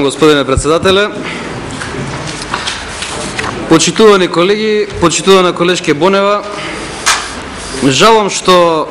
господине председателе. Почитувани колеги, почитувана колешке Бонева, жалам што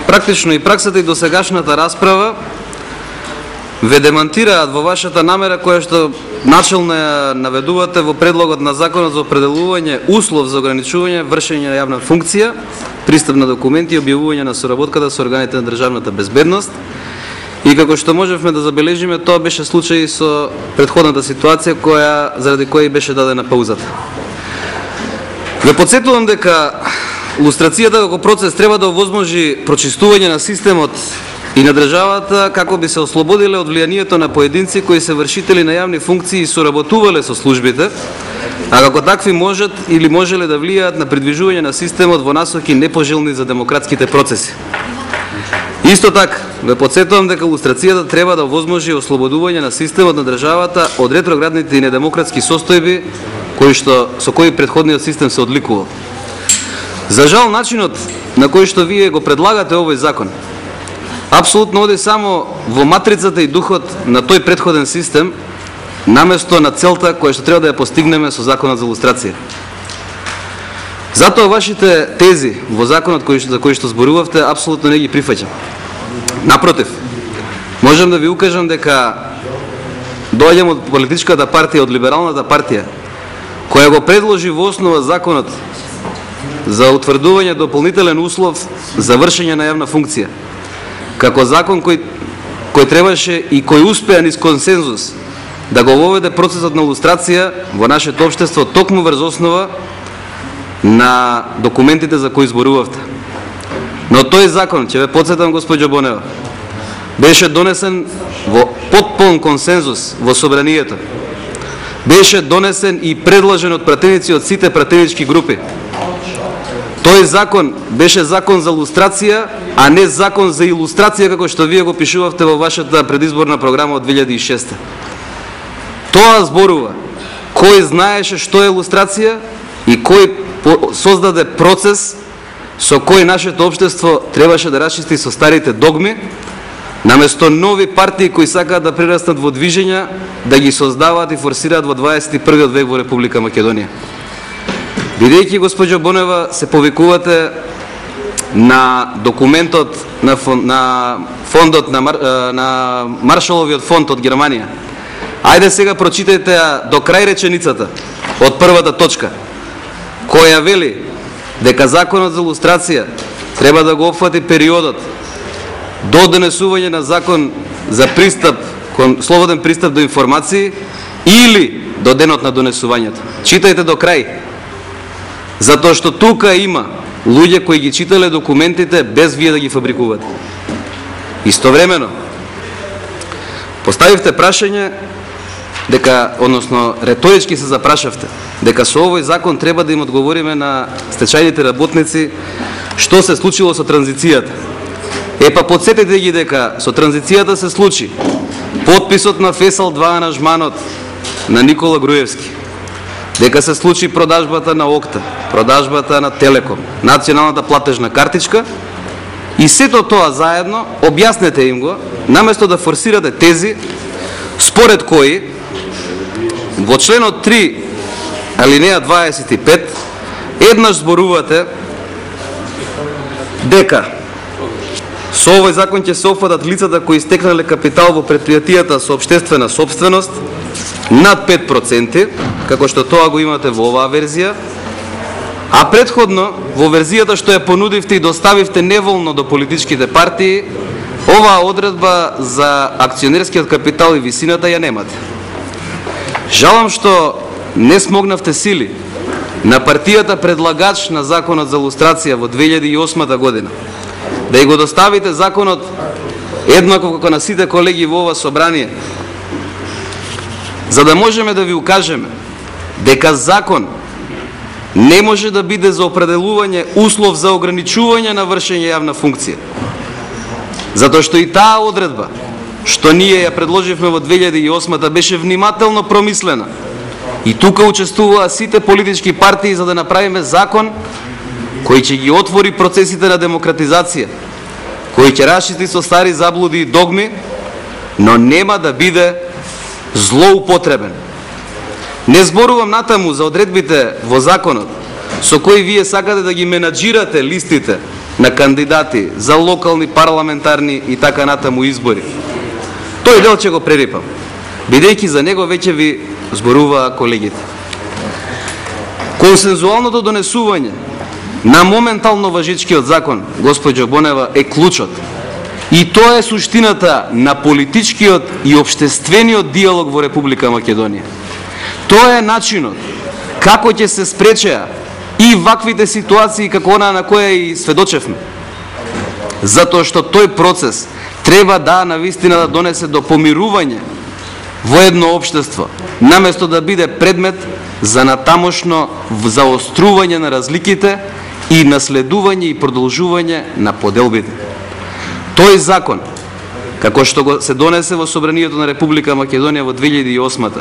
практично и праксата и досегашната расправа ве демантираат во вашата намера која што начелно ја наведувате во предлогот на законот за определување услов за ограничување вршење на јавна функција, пристап на документи и објавување на соработката со органите на државната безбедност. И како што можевме да забележиме, тоа беше случај со претходната ситуација заради која беше дадена паузата. Ве потсетувам дека лустрацијата како процес треба да овозможи прочистување на системот и на државата како би се ослободиле од влијанието на поединци кои се вршители на јавни функции и соработувале со службите, а како такви можат или можеле да влијаат на придвижување на системот во насоки непожелни за демократските процеси. Исто така, ве потсетувам дека лустрацијата треба да овозможи ослободување на системот на државата од ретроградните и недемократски состојби со кои претходниот систем се одликувал. За жал, начинот на кој што вие го предлагате овој закон апсолутно оди само во матрицата и духот на тој претходен систем, наместо на целта која што треба да ја постигнеме со законот за лустрација. Затоа вашите тези во законот за кои што зборувавте апсолутно не ги прифаќам. Напротив, можам да ви укажам дека доаѓам од политичката партија, од либералната партија, која го предложи во основа законот за утврдување дополнителен услов за вршење на јавна функција, како закон кој требаше и кој успеа низ консензус да го воведе процесот на лустрација во нашето општество токму врз основа на документите за кои зборувавте. Но тој закон, ќе ве потсетам госпоѓо Бонева, беше донесен во потполн консензус во собранието. Беше донесен и предложен од пратеници од сите пратенички групи. Тој закон беше закон за лустрација, а не закон за илустрација, како што вие го пишувавте во вашата предизборна програма од 2006. Тоа зборува кој знаеше што е лустрација и кој создаде процес со кој нашето општество требаше да расчисти со старите догми, наместо нови партии кои сакаат да прерастат во движења, да ги создаваат и форсираат во 21. век во Република Македонија. Бидејќи, госпоѓо Бонева, се повикувате на документот на фондот на Маршаловиот фонд од Германија, ајде сега прочитајте до крај реченицата од првата точка, која вели дека законот за лустрација треба да го опфати периодот до донесување на закон за слободен пристап до информации или до денот на донесувањето. Читајте до крај, затоа што тука има луѓе кои ги читале документите без вие да ги фабрикувате. Истовремено, поставивте прашање односно реторички се запрашавте, дека со овој закон треба да им одговориме на стечајните работници што се случило со транзицијата. Па подсетете ги дека со транзицијата се случи подписот на Фесал 2 аранжманот на Никола Груевски, дека се случи продажбата на Окта, продажбата на Телеком, националната платежна картичка и сето тоа заедно објаснете им го, наместо да форсирате тези според кои во членот 3 алинеја 25 еднаш зборувате дека со овој закон ќе се опфатат лицата кои стекнале капитал во претпријатијата со општествена сопственост над 5%, како што тоа го имате во оваа верзија, а претходно во верзијата што ја понудивте и доставивте неволно до политичките партии, оваа одредба за акционерскиот капитал и висината ја немате. Жалам што не смогнавте сили на партијата предлагач на законот за лустрација во 2008 година да и го доставите законот еднакво како на сите колеги во ова собрание, за да можеме да ви укажеме дека закон не може да биде за определување услов за ограничување на вршење јавна функција. Затоа што и таа одредба што ние ја предложивме во 2008 беше внимателно промислена. И тука учествуваа сите политички партии за да направиме закон кој ќе ги отвори процесите на демократизација, кој ќе расчисти со стари заблуди и догми, но нема да биде злоупотребен. Не зборувам натаму за одредбите во законот со кои вие сакате да ги менаџирате листите на кандидати за локални, парламентарни и така натаму избори. Тој дел ќе го прерипам, бидејќи за него веќе ви зборуваа колегите. Консензуалното донесување на моментално важичкиот закон, госпоđо Бонева, е клучот. И тоа е суштината на политичкиот и општествениот диалог во Република Македонија. Тоа е начинот како ќе се спречеа и ваквите ситуации како она на која и сведочевме. Затоа што тој процес треба навистина да донесе до помирување во едно општество, наместо да биде предмет за натамошно заострување на разликите и наследување и продолжување на поделбите. Тој закон, како што се донесе во Собранието на Република Македонија во 2008-та,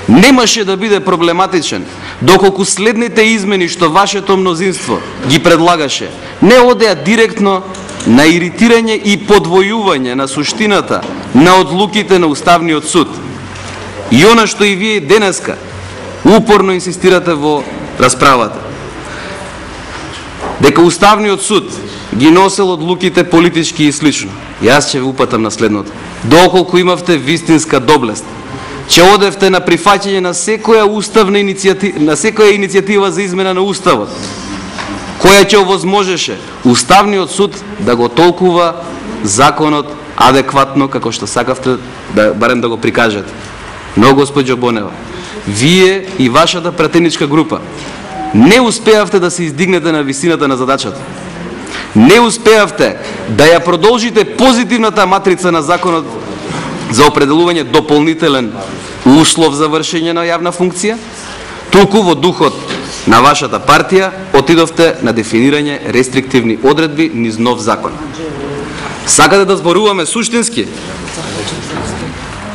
немаше да биде проблематичен, доколку следните измени што вашето мнозинство ги предлагаше, не одеа директно на иритирање и подвојување на суштината на одлуките на Уставниот суд. И она што и вие денеска упорно инсистирате во расправата. Дека Уставниот суд ги носел одлуките политички и слично. Јас ќе ви упатам на следното. Доколку имавте вистинска доблест, ќе одевте на прифаќање на секоја уставна иницијатива, на секоја иницијатива за измена на уставот, која ќе овозможеше Уставниот суд да го толкува законот адекватно како што сакавте барем да го прикажете. Но, госпоđо Бонева, вие и вашата пратеничка група не успеавте да се издигнете на висината на задачата. Не успеавте да ја продолжите позитивната матрица на законот за определување дополнителен услов за вршење на јавна функција, туку во духот на вашата партија отидовте на дефинирање рестриктивни одредби низ нов закон. Сакате да зборуваме суштински?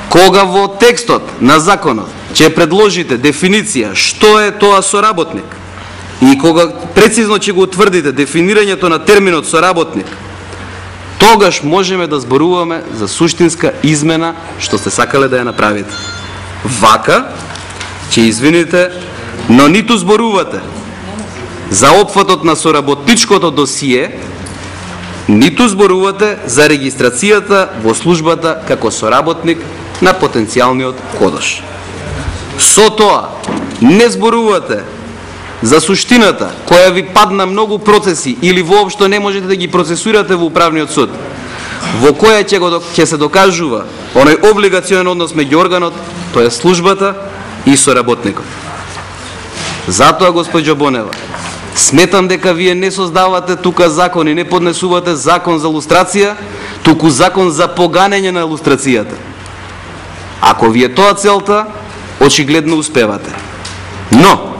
Кога во текстот на законот ќе предложите дефиниција што е тоа соработник и кога прецизно ќе го утврдите дефинирањето на терминот соработник, тогаш можеме да зборуваме за суштинска измена што сте сакале да ја направите. Вака, ќе извините, но ниту зборувате за опфатот на соработничкото досие, ниту зборувате за регистрацијата во службата како соработник на потенцијалниот кодош. Со тоа, не зборувате за суштината која ви падна многу процеси или воопшто не можете да ги процесурате во управниот суд, во која ќе се докажува оној облигационен однос меѓу органот, тоа е службата и соработникот. Затоа, госпоđо Бонева, сметам дека вие не создавате тука закон и не поднесувате закон за лустрација, туку закон за поганење на лустрацијата. Ако ви е тоа целта, очигледно успевате. Но,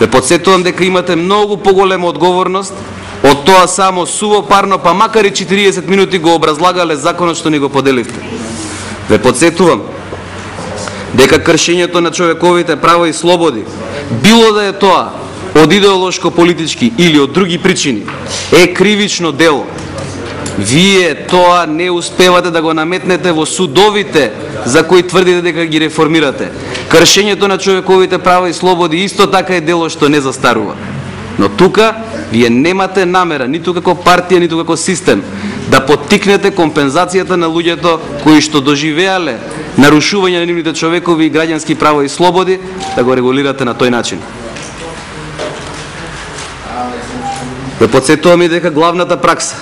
ве подсетувам дека имате многу поголема одговорност од тоа само сувопарно, па макар и 40 минути го образлагале законот што ни го поделивте. Ве подсетувам дека кршењето на човековите права и слободи, било да е тоа од идеолошко-политички или од други причини, е кривично дело. Вие тоа не успевате да го наметнете во судовите за кои тврдите дека ги реформирате. Кршењето на човековите права и слободи исто така е дело што не застарува. Но тука вие немате намера, ниту како партија, ниту како систем, да поттикнете компензацијата на луѓето кои што доживеале нарушување на нивните човекови и граѓански права и слободи, да го регулирате на тој начин. Да подсетувам и дека главната пракса,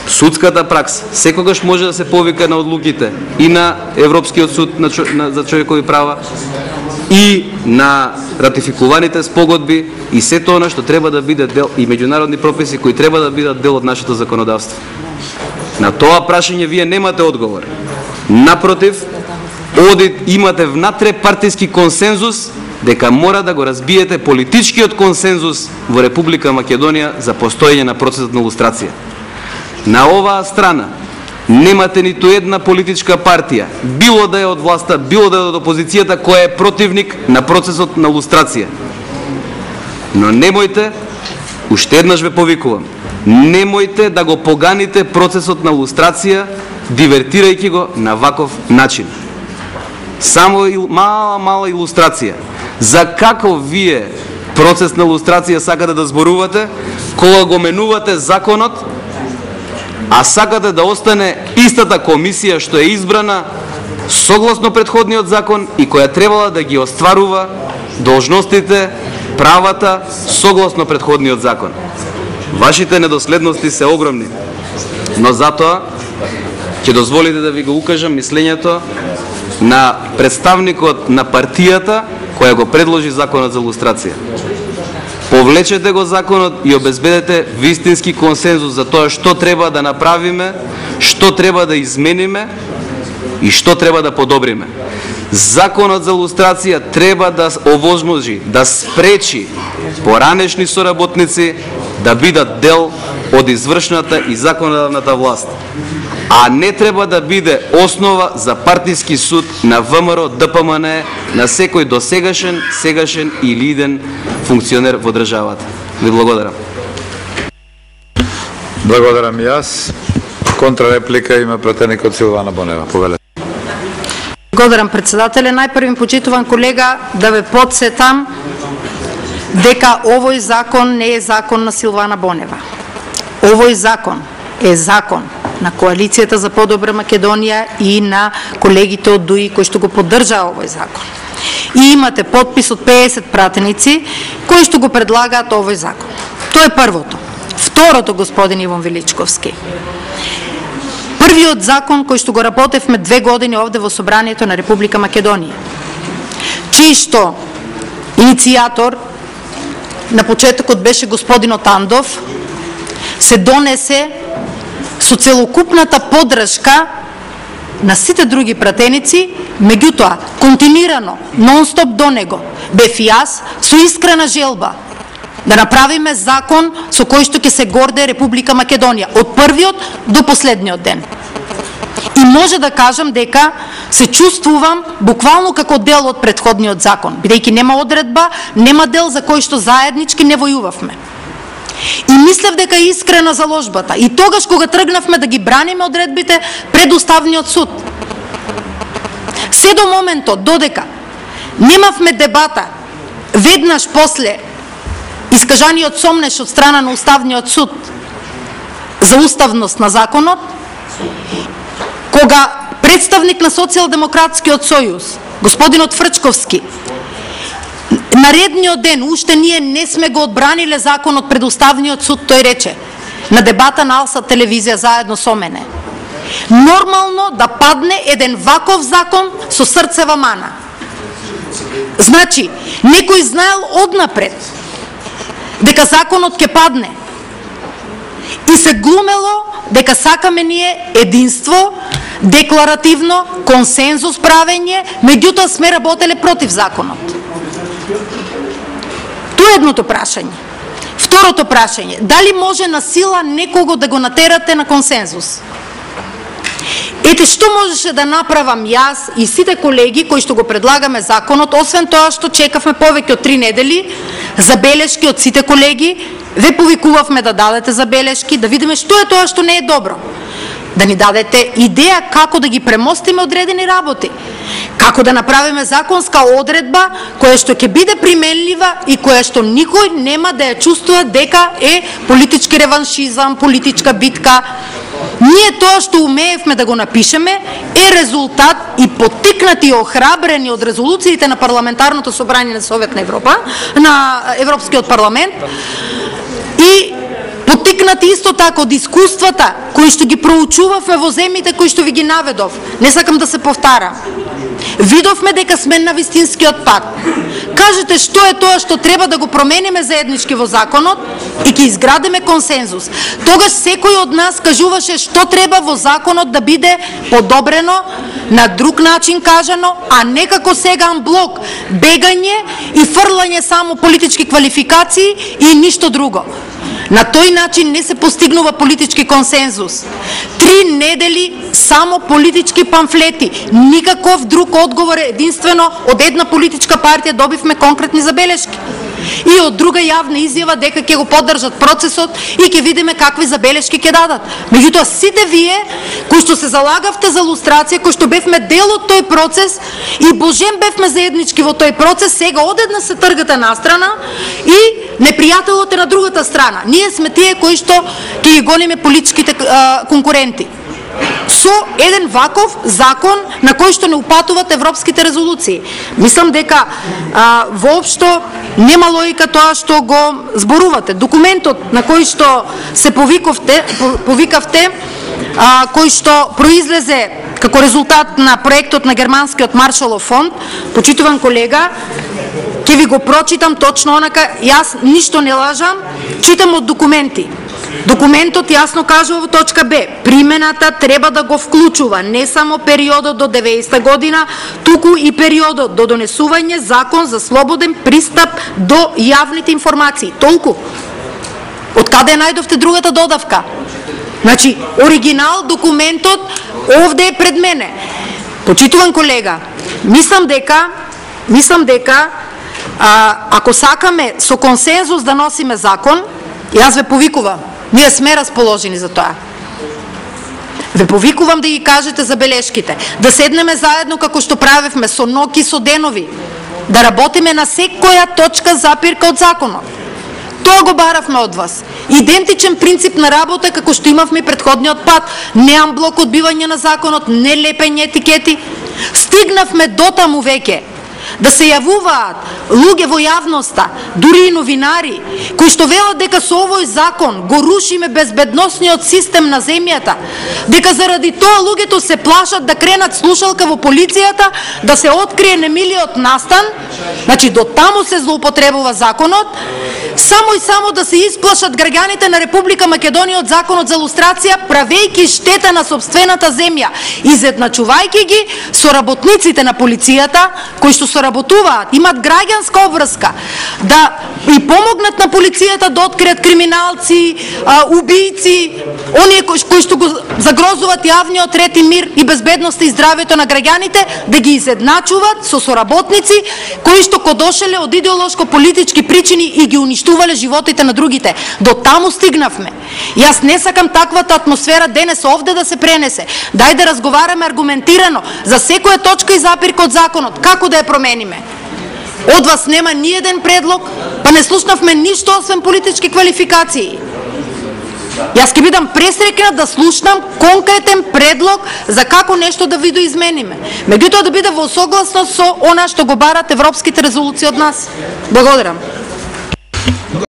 судската пракса, секогаш може да се повика на одлуките и на Европскиот суд за човекови права и на ратификуваните спогодби и сето она што треба да биде дел и меѓународни прописи кои треба да бидат дел од нашето законодавство. На тоа прашање вие немате одговор. Напротив, имате внатре партиски консензус дека мора да го разбиете политичкиот консензус во Република Македонија за постоење на процесот на лустрација. На оваа страна немате ниту една политичка партија, било да е од власта, било да е од опозицијата, која е противник на процесот на лустрација. Но немојте, уште еднаш ве повикувам, немојте да го поганите процесот на лустрација, дивертирајќи го на ваков начин. Само мала илустрација. За каков вие процес на илустрација сакате да зборувате, кога го менувате законот, а сакате да остане истата комисија што е избрана согласно претходниот закон и која требала да ги остварува должностите, правата согласно претходниот закон. Вашите недоследности се огромни, но затоа ќе дозволите да ви го укажам мислењето на представникот на партијата која го предложи законот за лустрација. Повлечете го законот и обезбедете вистински консензус за тоа што треба да направиме, што треба да измениме и што треба да подобриме. Законот за лустрација треба да овозможи, да спречи поранешни соработници да бидат дел од извршната и законодавната власт, а не треба да биде основа за партиски суд на ВМРО, ДПМН, на секој досегашен, сегашен или иден функционер во државата. Ви благодарам. Благодарам и јас. Контрареплика има пратеникот Силвана Бонева. Повелете. Благодарам, председателе. Најпрвим, почитуван колега, да ве подсетам дека овој закон не е закон на Силвана Бонева. Овој закон е закон на Коалицијата за подобра Македонија и на колегите од ДУИ кои што го поддржаа овој закон. И имате подпис од 50 пратеници кои што го предлагаат овој закон. Тоа е првото. Второто, господин Иван Величковски. Првиот закон кој што го работевме 2 години овде во Собранието на Република Македонија, чиј што иницијатор на почетокот беше господинот Андов, се донесе со целокупната поддршка на сите други пратеници, меѓутоа, континуирано, нон-стоп до него, бев и јас со искрена желба да направиме закон со кој што ќе се горде Република Македонија од првиот до последниот ден. И може да кажам дека се чувствувам буквално како дел од претходниот закон, бидејќи нема одредба, нема дел за кој што заеднички не војувавме. И мислев дека е искрена заложбата. И тогаш кога тргнавме да ги браниме одредбите пред Уставниот суд. Се до моментот додека немавме дебата веднаш после искажаниот сомнеш од страна на Уставниот суд за уставност на законот, кога представник на Социјалдемократскиот сојуз, господинот Фрчковски, наредниот ден, уште ние не сме го одбраниле законот пред Уставниот суд, тој рече на дебата на Алса телевизија заедно со мене: нормално да падне еден ваков закон со срцева мана. Значи, некој знаел однапред дека законот ќе падне и се глумело дека сакаме ние единство, декларативно, консензус правење, меѓутоа сме работеле против законот. Тоа е едното прашање. Второто прашање: дали може на сила некого да го натерате на консензус? Ете што можеше да направам јас и сите колеги кои што го предлагаме законот, освен тоа што чекавме повеќе од 3 недели забелешки од сите колеги, ве повикувавме да дадете забелешки, да видиме што е тоа што не е добро. Да ни дадете идеја како да ги премостиме одредени работи. Како да направиме законска одредба која што ќе биде применлива и која што никој нема да ја чувствува дека е политички реваншизам, политичка битка. Ние тоа што умеевме да го напишеме е резултат и поттикнати и охрабрени од резолуциите на Парламентарното собрание на Совет на Европа, на Европскиот парламент, и поттикнати исто така од искуствата кои што ги проучувавме во земјите кои што ви ги наведов. Не сакам да се повтарам. Видовме дека сме на вистинскиот пат. Кажете што е тоа што треба да го промениме заеднички во законот и ќе изградиме консензус. Тогаш секој од нас кажуваше што треба во законот да биде подобрено, на друг начин кажано, а не како сега амблок, бегање и фрлање само политички квалификации и ништо друго. На тој начин не се постигнува политички консензус. 3 недели само политички памфлети, никаков друг одговор, единствено од една политичка партија добивме конкретни забелешки. и од друга јавна изјава дека ќе го поддржат процесот и ќе видиме какви забелешки ќе дадат. Меѓутоа сите вие кои што се залагавте за лустрација, кои што бевме дел од тој процес и божем бевме заеднички во тој процес, сега одедна се тргате настрана и непријателот е на другата страна. Ние сме тие кои што ќе ги гониме политичките конкуренти со еден ваков закон на кој што не упатуват европските резолуции. Мислам дека воопшто нема логика тоа што го зборувате. Документот на кој што се повикавте, кој што произлезе како резултат на проектот на германскиот Маршалов фонд, почитуван колега, ќе ви го прочитам точно онака, јас ништо не лажам, читам од документи. Документот јасно кажува во точка Б, примената треба да го вклучува не само периодот до 90-та година, туку и периодот до донесување закон за слободен пристап до јавните информации. Толку. Од каде најдовте другата додавка? Значи, оригинал документот овде е пред мене. Почитуван колега, мислам дека ако сакаме со консензус да носиме закон, јас ве повикувам, ние сме расположени за тоа. Ве повикувам да ги кажете забелешките, да седнеме заедно како што правевме со ноќи, со денови, да работиме на секоја точка запирка од законот. Тоа го баравме од вас. Идентичен принцип на работа како што имавме претходниот пат, не амблок одбивање на законот, не лепење етикети. Стигнавме дотаму веќе да се јавуваат луѓе во јавноста, дури и новинари, кои што велат дека со овој закон го рушиме безбедносниот систем на земјата, дека заради тоа луѓето се плашат да кренат слушалка во полицијата, да се открие немилиот настан, значи до таму се злоупотребува законот, само и само да се исплашат граѓаните на Република Македонија од законот за лустрација, правејќи штета на сопствената земја, изедначувајќи ги со работниците на полицијата, кои што соработуваат, имат граѓанска обврска, да и помогнат на полицијата да откријат криминалци, убијци, оние кои што го загрозуват јавниот ред и мир и безбедноста и здравјето на граѓаните, да ги изедначуваат со соработници кои што кодошеле од идеолошко-политички причини и ги уништувале животите на другите. До таму стигнавме. Јас не сакам таквата атмосфера денес овде да се пренесе. Дај да разговараме аргументирано за секоја точка и запирка од законот, како да ја промениме. Од вас нема ни еден предлог, па не слушнавме ништо освен политички квалификации. Јас ќе бидам пресрекна да слушнам конкретен предлог за како нешто да видоизмениме. Меѓутоа да биде во согласност со она што го барат европските резолуции од нас. Благодарам.